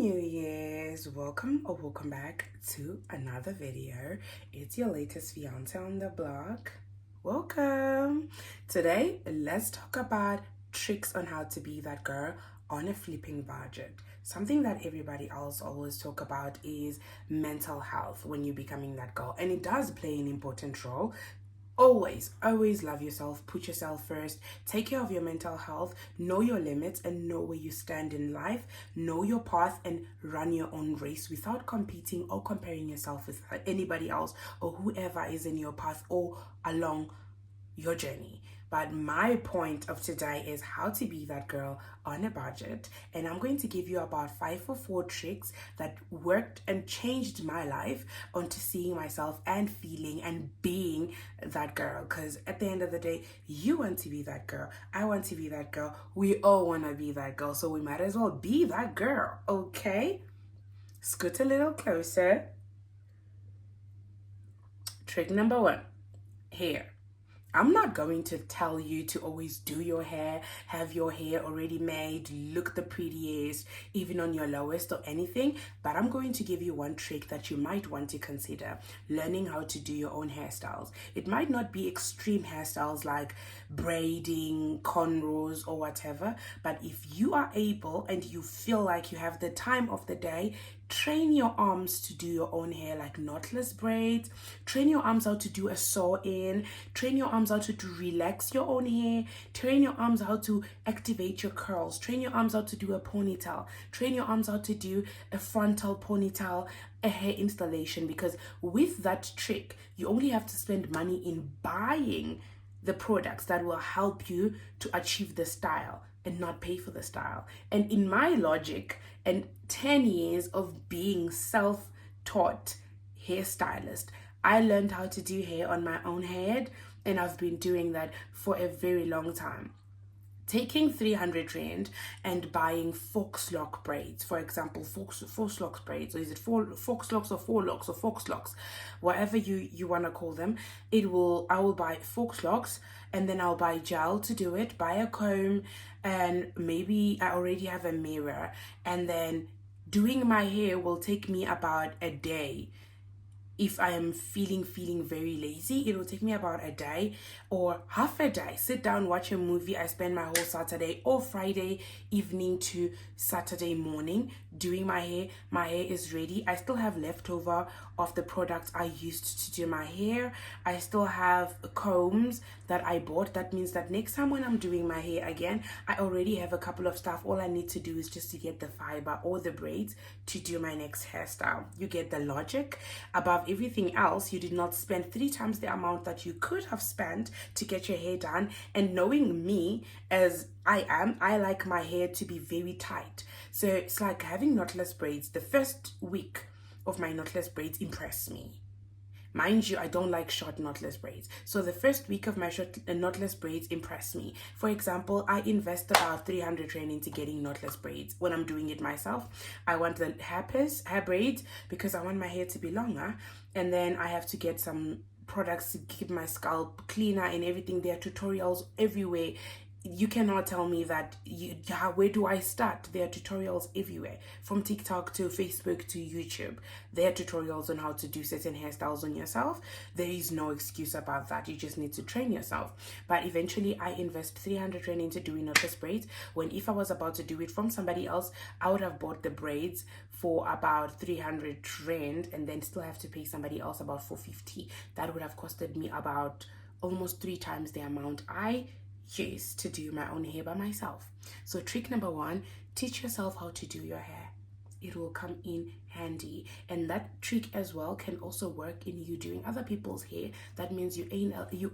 New Year's. Welcome back to another video. It's your latest fiance on the block. Welcome. Today, let's talk about tricks on how to be that girl on a flipping budget. Something that everybody else always talk about is mental health when you're becoming that girl, and it does play an important role. Always love yourself, put yourself first, take care of your mental health, know your limits and know where you stand in life, know your path and run your own race without competing or comparing yourself with anybody else or whoever is in your path or along your journey. But my point of today is how to be that girl on a budget. And I'm going to give you about 5 or 4 tricks that worked and changed my life onto seeing myself and feeling and being that girl. Because at the end of the day, you want to be that girl. I want to be that girl. We all want to be that girl. So we might as well be that girl. Okay? Scoot a little closer. Trick number 1. Hair. I'm not going to tell you to always do your hair, have your hair already made, look the prettiest, even on your lowest or anything, but I'm going to give you one trick that you might want to consider: learning how to do your own hairstyles. It might not be extreme hairstyles like braiding, cornrows or whatever, but if you are able and you feel like you have the time of the day, train your arms to do your own hair, like knotless braids. Train your arms how to do a sew-in. Train your arms how to relax your own hair. Train your arms how to activate your curls. Train your arms how to do a ponytail. Train your arms how to do a frontal ponytail, a hair installation. Because with that trick, you only have to spend money in buying the products that will help you to achieve the style and not pay for the style. And in my logic and 10 years of being self-taught hairstylist, I learned how to do hair on my own head, and I've been doing that for a very long time. Taking 300 rand and buying fox lock braids, for example, fox locks braids, or is it fox locks or four locks or fox locks, whatever you want to call them. I will buy fox locks, and then I'll buy gel to do it, buy a comb, and maybe I already have a mirror, and then doing my hair will take me about a day. If I am feeling very lazy, it will take me about a day or half a day. Sit down, watch a movie. I spend my whole Saturday or Friday evening to Saturday morning doing my hair. My hair is ready. I still have leftover of the products I used to do my hair. I still have combs that I bought. That means that next time when I'm doing my hair again, I already have a couple of stuff. All I need to do is just to get the fiber or the braids to do my next hairstyle. You get the logic. Above everything else, you did not spend 3 times the amount that you could have spent to get your hair done. And knowing me as I am, I like my hair to be very tight. So it's like having knotless braids. The first week of my knotless braids impressed me. Mind you, I don't like short knotless braids. So the first week of my short knotless braids impressed me. For example, I invest about 300 rand into getting knotless braids. When I'm doing it myself, I want the hair braids because I want my hair to be longer. And then I have to get some products to keep my scalp cleaner and everything. There are tutorials everywhere. You cannot tell me that where do I start? There are tutorials everywhere, from TikTok to Facebook to YouTube. There are tutorials on how to do certain hairstyles on yourself. There is no excuse about that. You just need to train yourself. But eventually I invest 300 rand into doing knotless braids, when if I was about to do it from somebody else, I would have bought the braids for about 300 rand and then still have to pay somebody else about 450. That would have costed me about almost 3 times the amount I used to do my own hair by myself. So trick number 1, teach yourself how to do your hair. It will come in handy. And that trick as well can also work in you doing other people's hair. That means you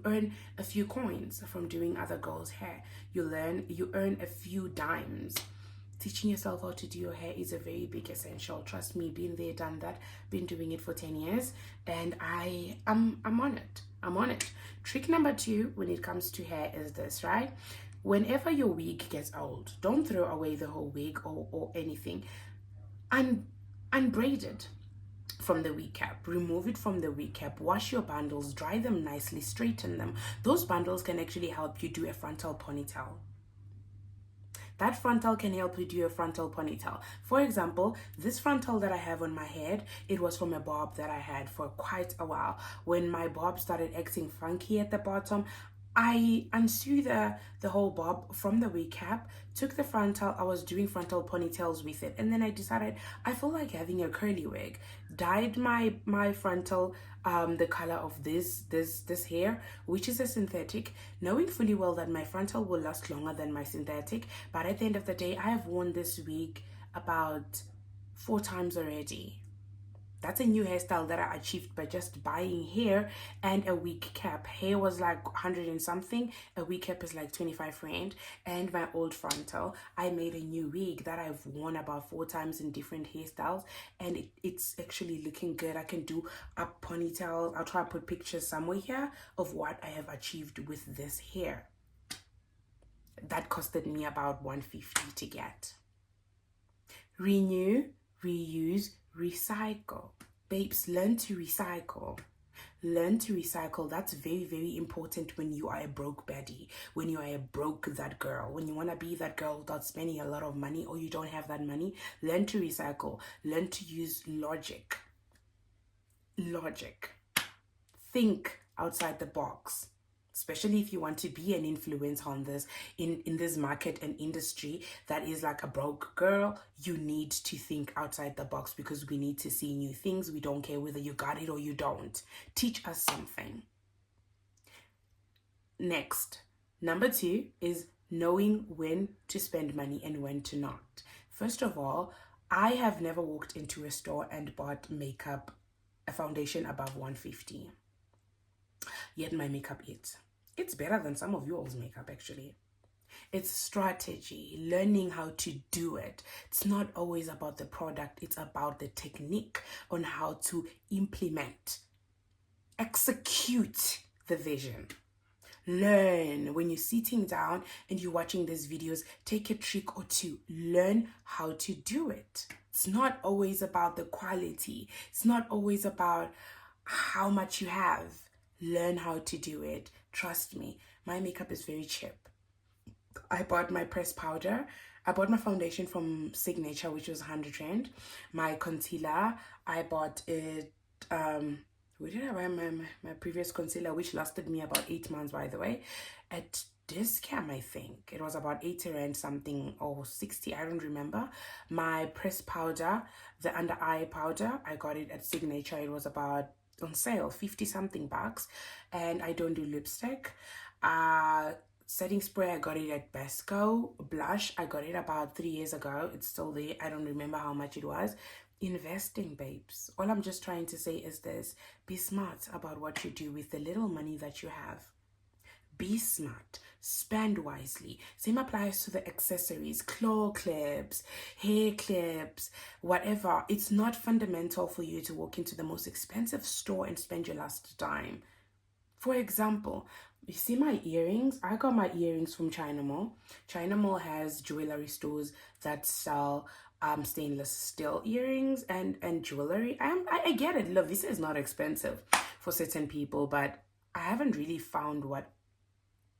earn a few coins from doing other girls' hair. You earn a few dimes. Teaching yourself how to do your hair is a very big essential. Trust me, been there, done that, been doing it for 10 years, and I'm on it. I'm on it. Trick number 2 when it comes to hair is this, right? Whenever your wig gets old, don't throw away the whole wig or anything. Unbraid it from the wig cap. Remove it from the wig cap. Wash your bundles, dry them nicely, straighten them. Those bundles can actually help you do a frontal ponytail. That frontal can help you do a frontal ponytail. For example, this frontal that I have on my head, it was from a bob that I had for quite a while. When my bob started acting funky at the bottom, I unsewed the whole bob from the wig cap, took the frontal, I was doing frontal ponytails with it, and then I decided I feel like having a curly wig. Dyed my frontal the color of this hair, which is a synthetic, knowing fully well that my frontal will last longer than my synthetic. But at the end of the day, I have worn this wig about 4 times already. That's a new hairstyle that I achieved by just buying hair and a wig cap. Hair was like 100 and something. A wig cap is like 25 rand. And my old frontal, I made a new wig that I've worn about 4 times in different hairstyles. And it's actually looking good. I can do up ponytails. I'll try to put pictures somewhere here of what I have achieved with this hair. That costed me about 150 to get. Renew, reuse, recycle. Babes, learn to recycle. Learn to recycle. That's very, very important when you are a broke baddie, when you are a broke that girl, when you want to be that girl without spending a lot of money, or you don't have that money. Learn to recycle. Learn to use logic. Think outside the box. Especially if you want to be an influencer on this, in this market and industry that is like a broke girl, you need to think outside the box, because we need to see new things. We don't care whether you got it or you don't. Teach us something. Next, number 2 is knowing when to spend money and when to not. First of all, I have never walked into a store and bought makeup, a foundation above 150. Yet my makeup it's better than some of yours makeup, actually. It's strategy, learning how to do it. It's not always about the product, it's about the technique on how to implement, execute the vision. Learn. When you're sitting down and you're watching these videos, take a trick or two. Learn how to do it. It's not always about the quality. It's not always about how much you have. Learn how to do it. Trust me, my makeup is very cheap. I bought my pressed powder. I bought my foundation from Signature, which was 100 rand. My concealer, I bought it, where did I buy my previous concealer, which lasted me about 8 months, by the way, at Discam, I think. It was about 80 rand something, or 60, I don't remember. My pressed powder, the under eye powder, I got it at Signature. It was about on sale, 50 something bucks. And I don't do lipstick. Setting spray, I got it at Besco. Blush, I got it about 3 years ago. It's still there. I don't remember how much it was. Investing, babes. All I'm just trying to say is this: be smart about what you do with the little money that you have. Be smart, spend wisely. Same applies to the accessories, claw clips, hair clips, whatever. It's not fundamental for you to walk into the most expensive store and spend your last dime. For example, you see my earrings? I got my earrings from China Mall. China Mall has jewelry stores that sell stainless steel earrings and jewelry. I get it. Lovisa is not expensive for certain people, but I haven't really found what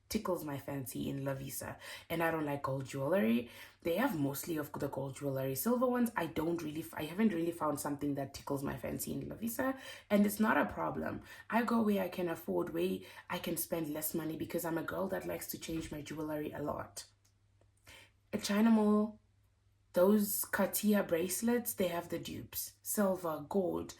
tickles my fancy in Lovisa. And I don't like gold jewelry. They have mostly of the gold jewelry. Silver ones, I haven't really found something that tickles my fancy in Lovisa. And it's not a problem. I go where I can afford, where I can spend less money, because I'm a girl that likes to change my jewelry a lot. At China Mall, those Cartier bracelets, they have the dupes. Silver, gold,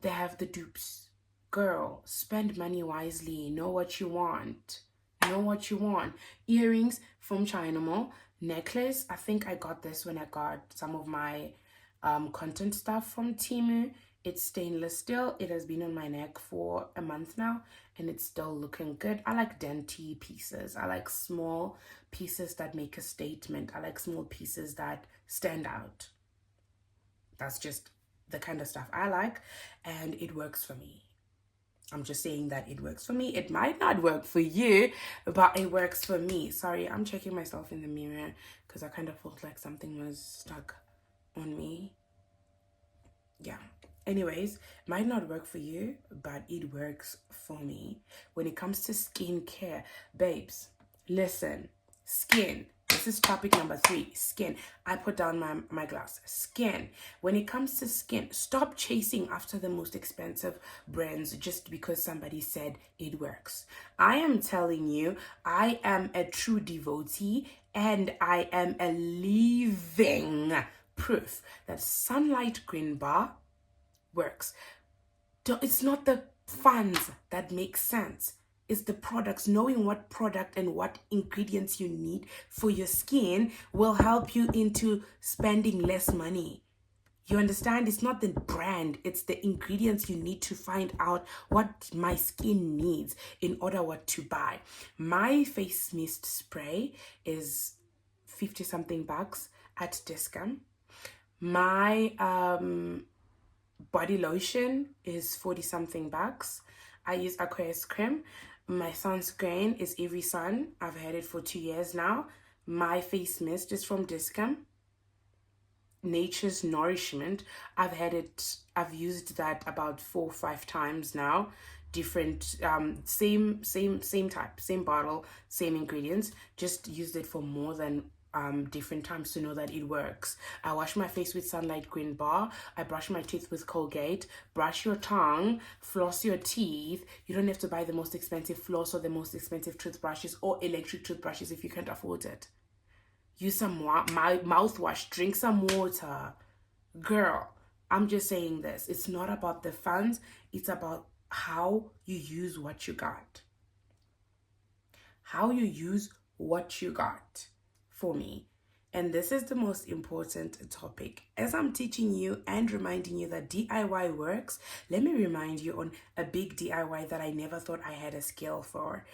they have the dupes. Girl, spend money wisely. Know what you want. Know what you want. Earrings from China Mall. Necklace, I think I got this when I got some of my content stuff from Temu. It's stainless steel. It has been on my neck for a month now, and it's still looking good. I like dainty pieces. I like small pieces that make a statement. I like small pieces that stand out. That's just the kind of stuff I like, and it works for me. I'm just saying that it works for me. It might not work for you, but it works for me. Sorry, I'm checking myself in the mirror because I kind of felt like something was stuck on me. Yeah. Anyways, might not work for you, but it works for me. When it comes to skincare, babes, listen, skin, This is topic number 3, skin. I put down my glass. Skin. When it comes to skin, stop chasing after the most expensive brands just because somebody said it works. I am telling you, I am a true devotee and I am a living proof that Sunlight Green Bar works. It's not the funds that make sense. It's the products. Knowing what product and what ingredients you need for your skin will help you into spending less money. You understand? It's not the brand, it's the ingredients you need to find out what my skin needs in order what to buy. My face mist spray is 50 something bucks at Discount. My body lotion is 40 something bucks. I use Aqueous cream. My sunscreen is Every Sun. I've had it for 2 years now. My face mist is from Discount. Nature's Nourishment. I've used that about 4 or 5 times now. Different, same type, same bottle, same ingredients. Just used it for more than different times to know that it works. I wash my face with Sunlight Green Bar. I brush my teeth with Colgate. Brush your tongue. Floss your teeth. You don't have to buy the most expensive floss or the most expensive toothbrushes or electric toothbrushes if you can't afford it. Use some mouthwash. Drink some water. Girl, I'm just saying this. It's not about the funds. It's about how you use what you got. How you use what you got. For me. And this is the most important topic. As I'm teaching you and reminding you that DIY works, let me remind you on a big DIY that I never thought I had a skill for.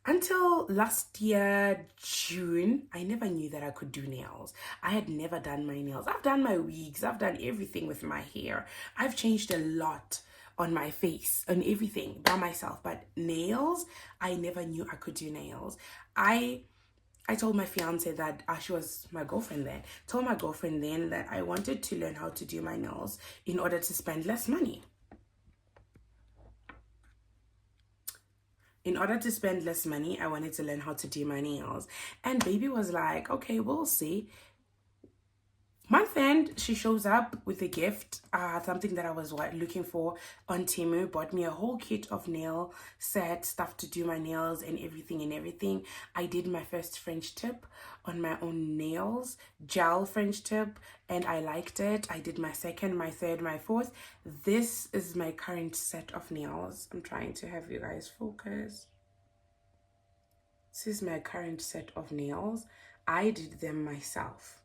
Until last year, June, I never knew that I could do nails. I had never done my nails. I've done my wigs. I've done everything with my hair. I've changed a lot on my face, on everything by myself. But nails, I never knew I could do nails. I told my fiance that she was my girlfriend then. Told my girlfriend then that I wanted to learn how to do my nails in order to spend less money. In order to spend less money, I wanted to learn how to do my nails. And baby was like, okay, we'll see. Month end, she shows up with a gift, something that I was looking for on Temu. Bought me a whole kit of nail set, stuff to do my nails and everything. I did my first French tip on my own nails, gel French tip, and I liked it. I did my second, my third, my fourth. This is my current set of nails. I'm trying to have you guys focus. This is my current set of nails. I did them myself.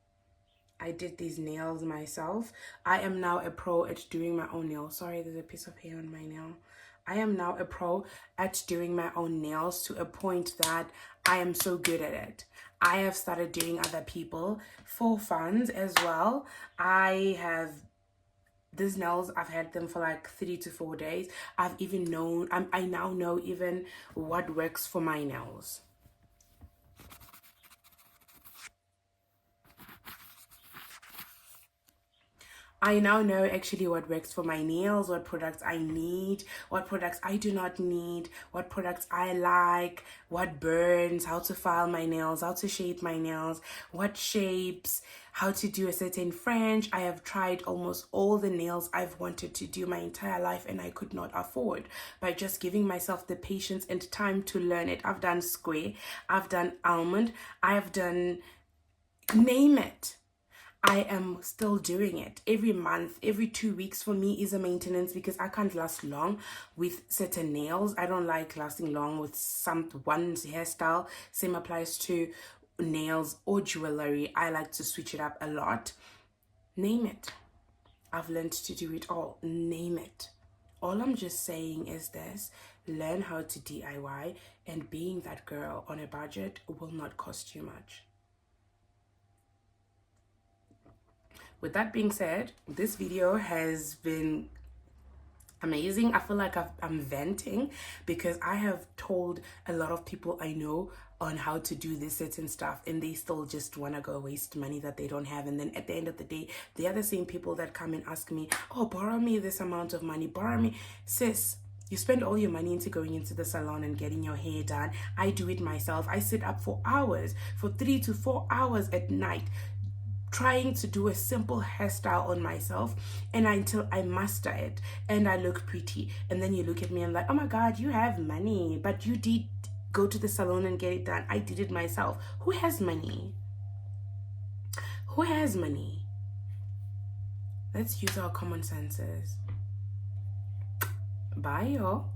I did these nails myself. I am now a pro at doing my own nails. Sorry, there's a piece of hair on my nail. I am now a pro at doing my own nails to a point that I am so good at it. I have started doing other people for funds as well. These nails, I've had them for like 3 to 4 days. I now know even what works for my nails. I now know actually what works for my nails, what products I need, what products I do not need, what products I like, what burns, how to file my nails, how to shape my nails, what shapes, how to do a certain French. I have tried almost all the nails I've wanted to do my entire life and I could not afford, by just giving myself the patience and time to learn it. I've done square, I've done almond, I've done, name it. I am still doing it every month. Every 2 weeks for me is a maintenance because I can't last long with certain nails. I don't like lasting long with one hairstyle. Same applies to nails or jewelry. I like to switch it up a lot. Name it. I've learned to do it all. Name it. All I'm just saying is this: learn how to DIY, and being that girl on a budget will not cost you much. With that being said, this video has been amazing. I feel like I'm venting because I have told a lot of people I know on how to do this certain stuff and they still just want to go waste money that they don't have. And then at the end of the day, they are the same people that come and ask me, oh, borrow me this amount of money, borrow me. Sis, You spend all your money into going into the salon and getting your hair done. I do it myself. I sit up for hours, for 3 to 4 hours at night, trying to do a simple hairstyle on myself, and until I master it and I look pretty. And then you look at me and like, oh my God, you have money, but you did go to the salon and get it done. I did it myself. Who has money? Who has money? Let's use our common senses. Bye, y'all.